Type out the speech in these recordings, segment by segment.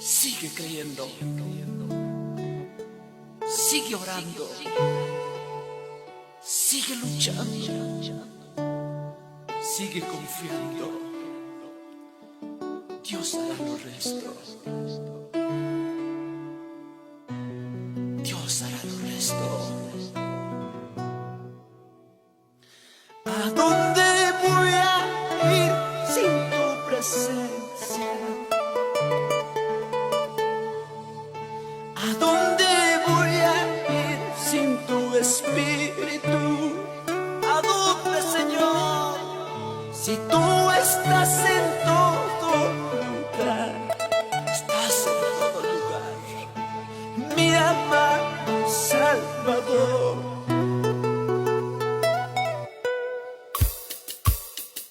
Sigue creyendo, sigue orando, sigue luchando, sigue confiando. Dios hará lo resto. Dios hará lo resto. ¿A dónde voy a ir sin tu presencia? ¿A dónde voy a ir sin tu espíritu? ¿A dónde, Señor? Si tú estás en todo lugar, estás en todo lugar, mi amado Salvador.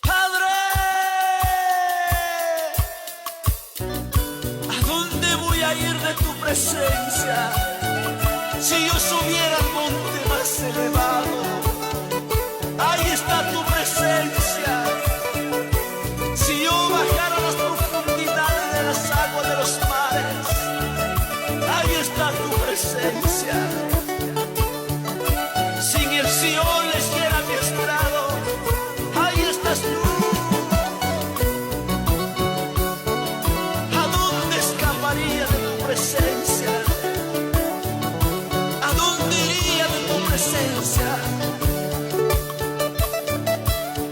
Padre, ¿a dónde voy a ir de tu presencia? Si yo subiera al monte más elevado, ahí está tu presencia. Si yo bajara a las profundidades de las aguas de los mares, ahí está tu presencia. Si en el Sion les diera mi estrado, ahí estás tú. ¿A dónde escaparía de tu presencia? ¿A dónde iría de tu presencia?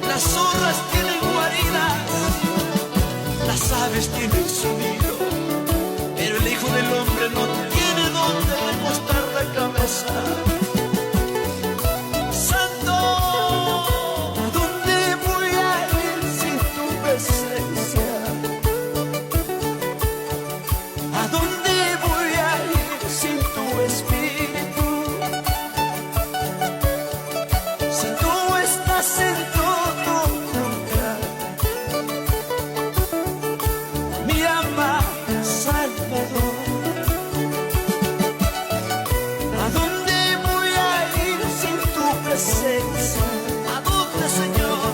Las zorras tienen guaridas, las aves tienen su nido, pero el Hijo del Hombre no tiene dónde recostar la cabeza. Santo, ¿a dónde voy a ir sin tu presencia? ¿A dónde voy a ir sin tu espíritu? Si tú estás en todo lugar, mi amado Salvador. ¿A dónde voy a ir sin tu presencia? ¿A dónde, Señor?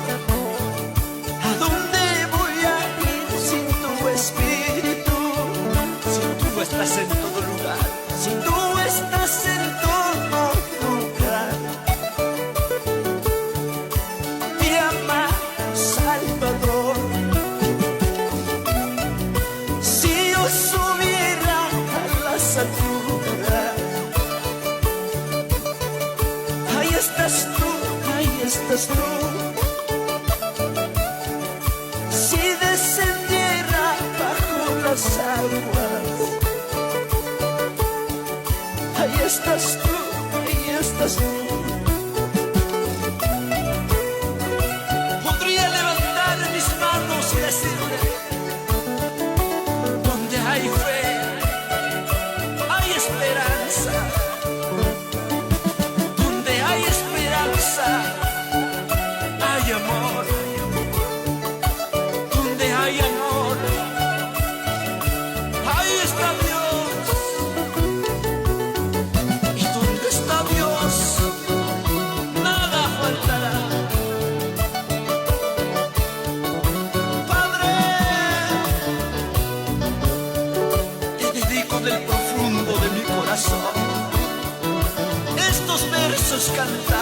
¿A dónde voy a ir sin tu espíritu? Si tú estás en todo lugar, si tú estás en todo lugar, mi amado Salvador. Si yo subiera a las alturas, ahí estás tú, ahí estás tú. Si descendiera bajo las aguas, ahí estás tú, ahí estás tú. Podría levantar mis manos y decirle: donde hay fe, hay esperanza. Donde hay esperanza, hay amor. Donde hay amor, ahí está Dios. Y donde está Dios, nada faltará. Padre, te dedico del profundo de mi corazón estos versos cantados.